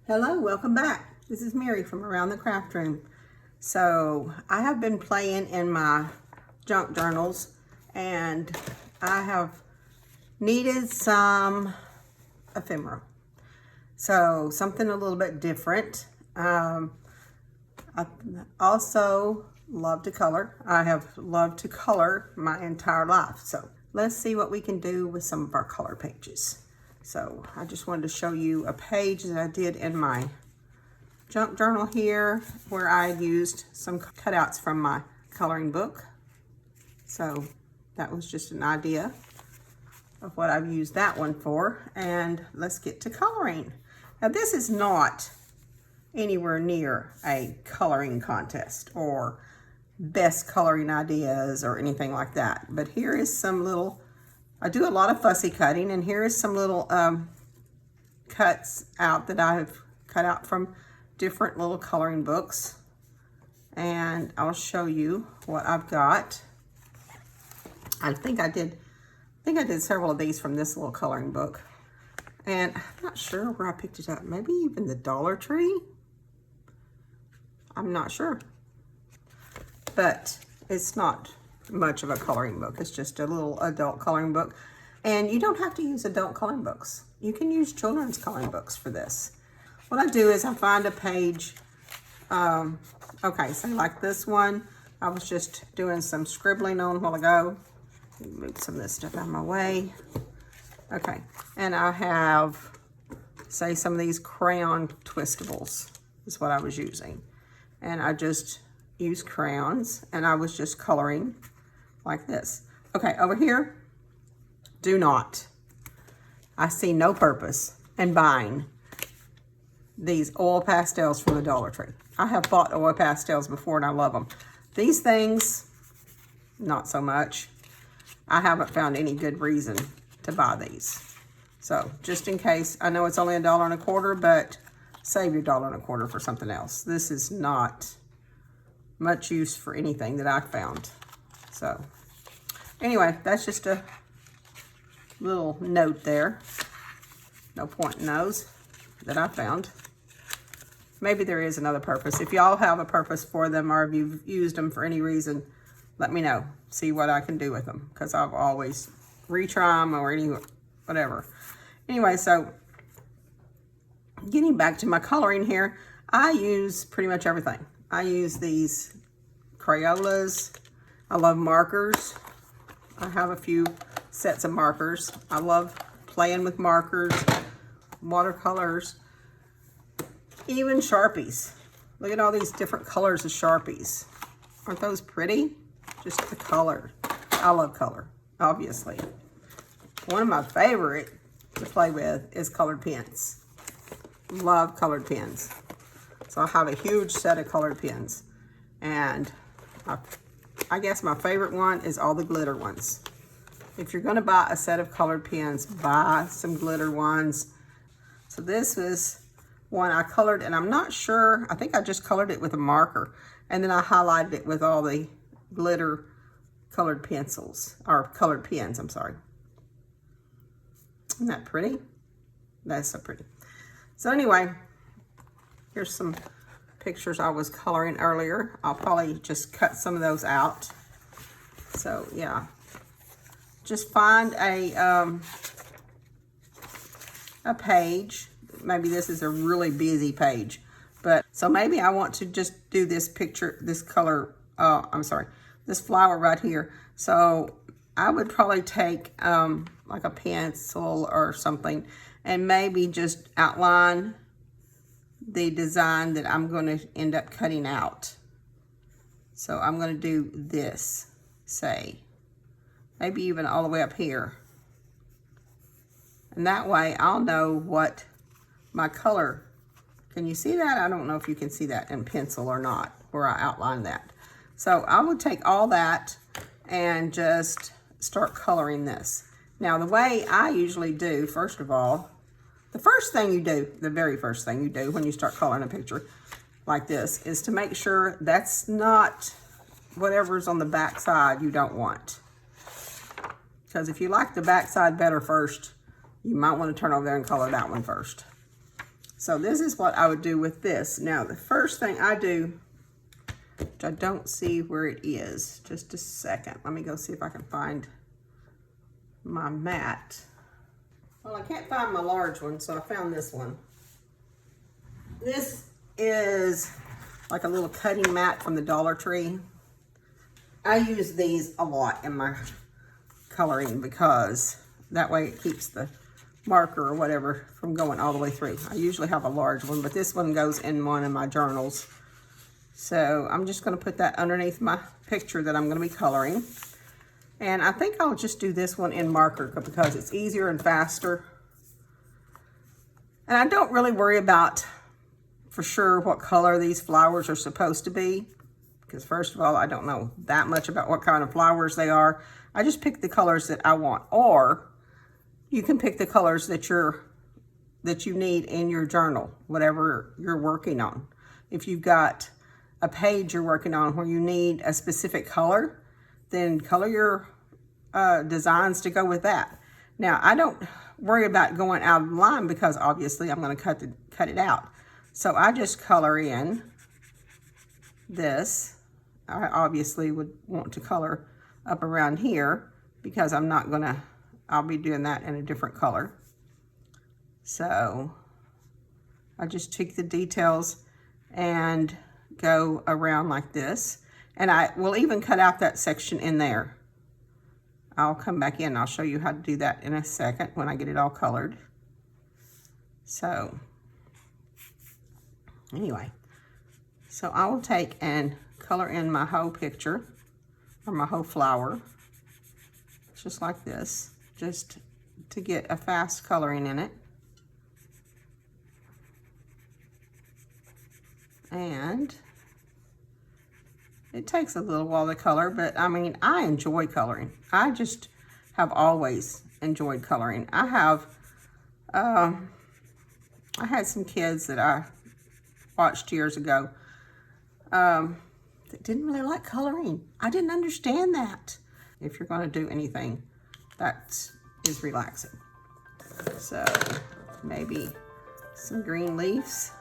Hello, welcome back. This is Mary from Around the Craft Room. So I have been playing in my junk journals and I have needed some ephemera. So something a little bit different. I also love to color. I have loved to color my entire life. So let's see what we can do with some of our color pages. So I just wanted to show you a page that I did in my junk journal here where I used some cutouts from my coloring book. So that was just an idea of what I've used that one for. And let's get to coloring. Now this is not anywhere near a coloring contest or best coloring ideas or anything like that. But here is some little, I do a lot of fussy cutting, and here is some little cuts out that I have cut out from different little coloring books. And I'll show you what I've got. I think I did several of these from this little coloring book. And I'm not sure where I picked it up. Maybe even the Dollar Tree. I'm not sure. But it's not much of a coloring book. It's just a little adult coloring book. And you don't have to use adult coloring books. You can use children's coloring books for this. What I do is I find a page, okay, so like this one, I was just doing some scribbling on a while ago. Move some of this stuff out of my way. Okay, and I have, say, some of these crayon twistables is what I was using. And I just used crayons, and I was just coloring like this. Okay, over here, do not. I see no purpose in buying these oil pastels from the Dollar Tree. I have bought oil pastels before and I love them. These things, not so much. I haven't found any good reason to buy these. So just in case, I know it's only $1.25, but save your $1.25 for something else. This is not much use for anything that I found. So anyway, that's just a little note there. No point in those that I found. Maybe there is another purpose. If y'all have a purpose for them, or if you've used them for any reason, let me know. See what I can do with them, because I've always retry them or whatever. Anyway, so getting back to my coloring here, I use pretty much everything. I use these Crayolas. I love markers. I have a few sets of markers. I love playing with markers, watercolors, even Sharpies. Look at all these different colors of Sharpies. Aren't those pretty? Just the color. I love color, obviously. One of my favorite to play with is colored pens. Love colored pens. So I have a huge set of colored pens. And I guess my favorite one is all the glitter ones. If you're gonna buy a set of colored pens, buy some glitter ones. So this is one I colored, and I'm not sure, I think I just colored it with a marker, and then I highlighted it with all the glitter colored pencils, or colored pens, I'm sorry. Isn't that pretty? That's so pretty. So anyway, here's some pictures I was coloring earlier. I'll probably just cut some of those out. So yeah, just find a page. Maybe this is a really busy page, but so maybe I want to just do this picture, this color, this flower right here. So I would probably take like a pencil or something and maybe just outline the design that I'm going to end up cutting out. So I'm going to do this, say, maybe even all the way up here. And that way I'll know what my color, can you see that? I don't know if you can see that in pencil or not, where I outlined that. So I would take all that and just start coloring this. Now the way I usually do, first of all, the first thing you do, the very first thing you do when you start coloring a picture like this is to make sure that's not whatever's on the back side you don't want. Because if you like the back side better first, you might want to turn over there and color that one first. So this is what I would do with this. Now, the first thing I do, which I don't see where it is, just a second. Let me go see if I can find my mat. Well, I can't find my large one, so I found this one. This is like a little cutting mat from the Dollar Tree. I use these a lot in my coloring because that way it keeps the marker or whatever from going all the way through. I usually have a large one, but this one goes in one of my journals. So I'm just going to put that underneath my picture that I'm going to be coloring. And I think I'll just do this one in marker because it's easier and faster. And I don't really worry about for sure what color these flowers are supposed to be, because first of all, I don't know that much about what kind of flowers they are. I just pick the colors that I want, or you can pick the colors that you need in your journal, whatever you're working on. If you've got a page you're working on where you need a specific color, then color your designs to go with that. Now, I don't worry about going out of line because obviously I'm going to cut it out. So I just color in this. I obviously would want to color up around here because I'll be doing that in a different color. So I just take the details and go around like this. And I will even cut out that section in there. I'll come back in. I'll show you how to do that in a second when I get it all colored. So anyway, so I will take and color in my whole picture or my whole flower, just like this, just to get a fast coloring in it. And it takes a little while to color, but I mean, I enjoy coloring. I just have always enjoyed coloring. I had some kids that I watched years ago that didn't really like coloring. I didn't understand that. If you're going to do anything that is relaxing. So maybe some green leaves.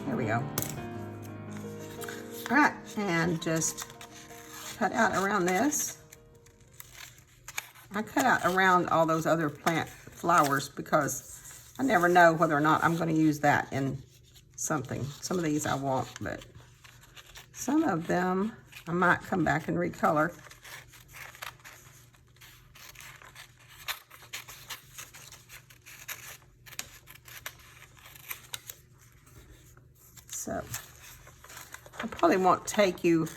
There we go. All right, and just cut out around this. I cut out around all those other plant flowers because I never know whether or not I'm going to use that in something. Some of these I won't, but some of them I might come back and recolor. So I probably won't take you,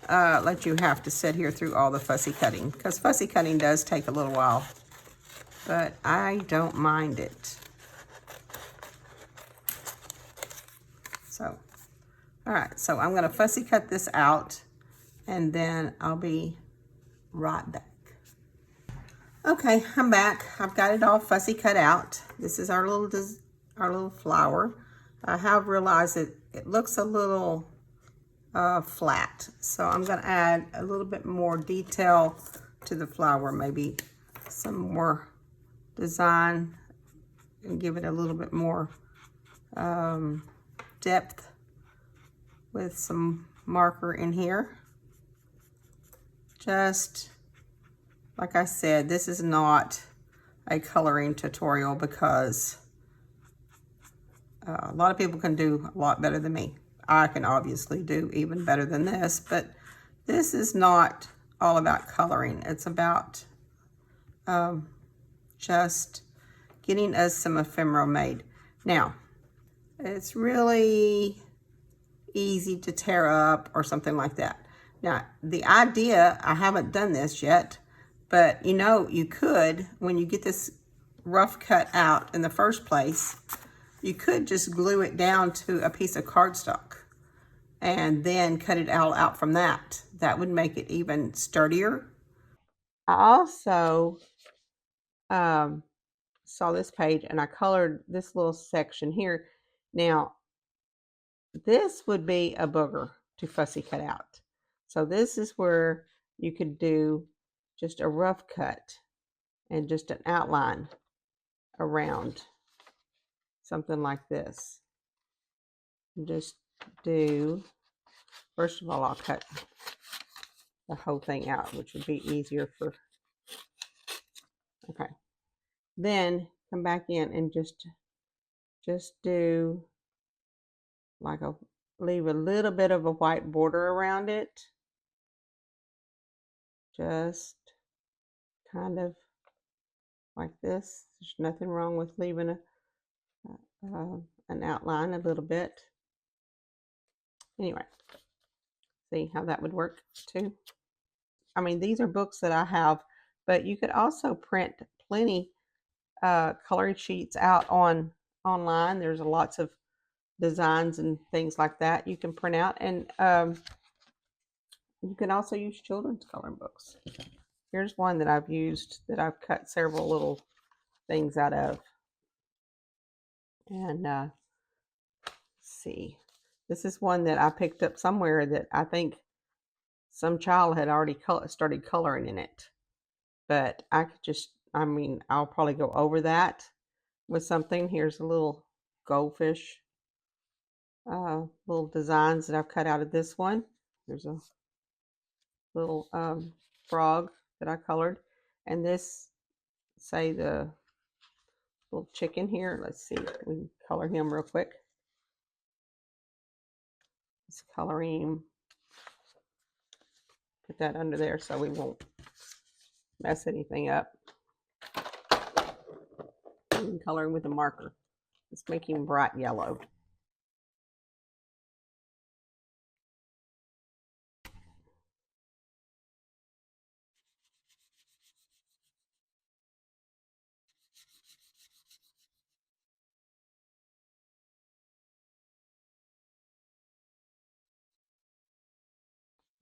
let you have to sit here through all the fussy cutting, because fussy cutting does take a little while. but I don't mind it. So, all right, so I'm gonna fussy cut this out and then I'll be right back. Okay, I'm back. I've got it all fussy cut out. This is our little flower. I have realized that it looks a little flat, so I'm going to add a little bit more detail to the flower, maybe some more design and give it a little bit more depth with some marker in here. Just like I said, this is not a coloring tutorial because a lot of people can do a lot better than me. I can obviously do even better than this, but this is not all about coloring. It's about just getting us some ephemera made. Now, it's really easy to tear up or something like that. Now, the idea, I haven't done this yet, but you know, you could, when you get this rough cut out in the first place, you could just glue it down to a piece of cardstock and then cut it all out from that. That would make it even sturdier. I also saw this page and I colored this little section here. Now, this would be a booger to fussy cut out. So this is where you could do just a rough cut and just an outline around something like this. Just do, first of all, I'll cut the whole thing out, which would be easier for, okay. Then come back in and just do like leave a little bit of a white border around it. Just kind of like this. There's nothing wrong with leaving an outline a little bit. Anyway, see how that would work too. I mean, these are books that I have, but you could also print plenty coloring sheets out online. There's lots of designs and things like that you can print out, and you can also use children's coloring books. Here's one that I've used that I've cut several little things out of. And let's see, this is one that I picked up somewhere that I think some child had already started coloring in it. But I could just, I mean, I'll probably go over that with something. Here's a little goldfish, little designs that I've cut out of this one. There's a little frog that I colored. And this, say the little chicken here. Let's see, we can color him real quick. Let's color him. Put that under there so we won't mess anything up. We can color him with a marker. Let's make him bright yellow.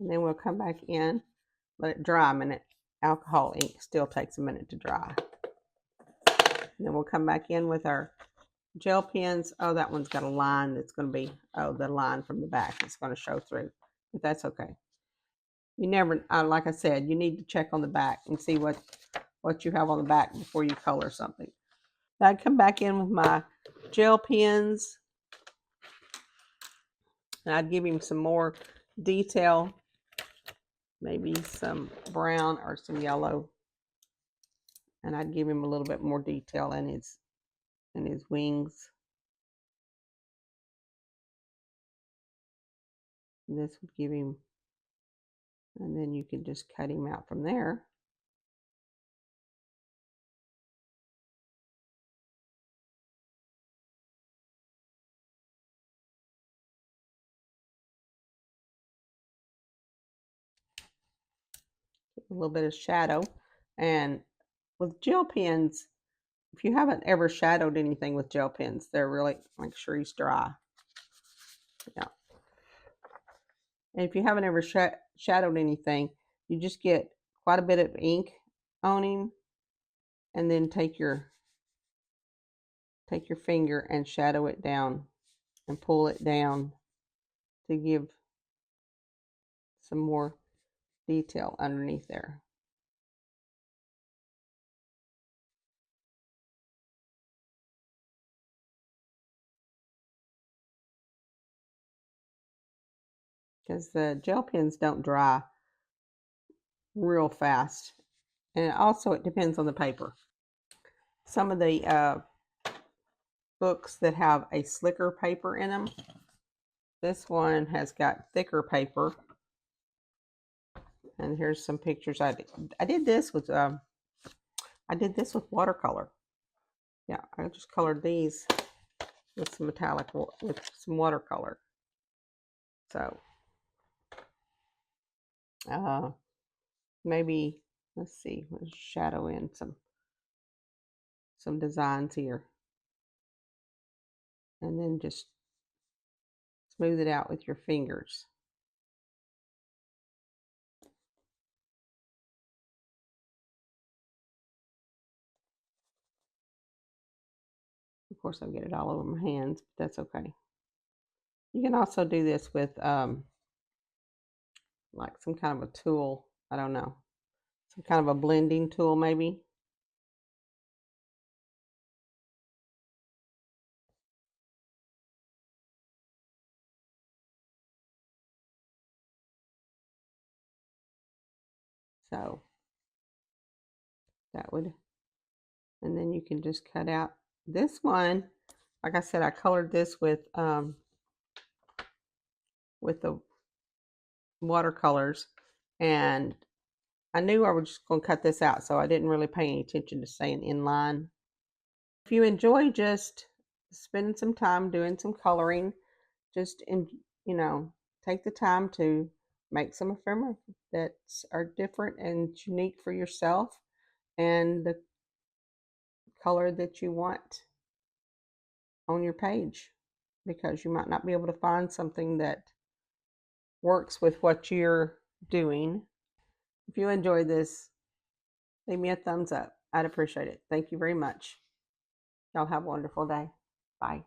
And then we'll come back in, let it dry a minute. Alcohol ink still takes a minute to dry. And then we'll come back in with our gel pens. Oh, that one's got a line that's going to be, oh, the line from the back is going to show through. But that's okay. You never, like I said, you need to check on the back and see what you have on the back before you color something. Now I'd come back in with my gel pens. And I'd give him some more detail. Maybe some brown or some yellow. And I'd give him a little bit more detail in his wings. And this would give him, and then you can just cut him out from there. A little bit of shadow. And with gel pens, If you haven't ever shadowed anything with gel pens, they're really, make sure he's dry. Yeah. And if you haven't ever shadowed anything, you just get quite a bit of ink on him, and then take your finger and shadow it down and pull it down to give some more detail underneath there. Because the gel pens don't dry real fast. And also it depends on the paper. Some of the books that have a slicker paper in them, this one has got thicker paper. And here's some pictures. I did this with watercolor. Yeah, I just colored these with some metallic, with some watercolor. So maybe, let's see, let's shadow in some designs here, and then just smooth it out with your fingers. Of course, I'll get it all over my hands, but that's okay. You can also do this with like some kind of a tool. I don't know, some kind of a blending tool maybe. So that would, and then you can just cut out this one. Like I said, I colored this with the watercolors, and I knew I was just going to cut this out, so I didn't really pay any attention to staying in line. If you enjoy just spending some time doing some coloring, just take the time to make some ephemera that are different and unique for yourself and the color that you want on your page, because you might not be able to find something that works with what you're doing. If you enjoy this, leave me a thumbs up. I'd appreciate it. Thank you very much. Y'all have a wonderful day. Bye.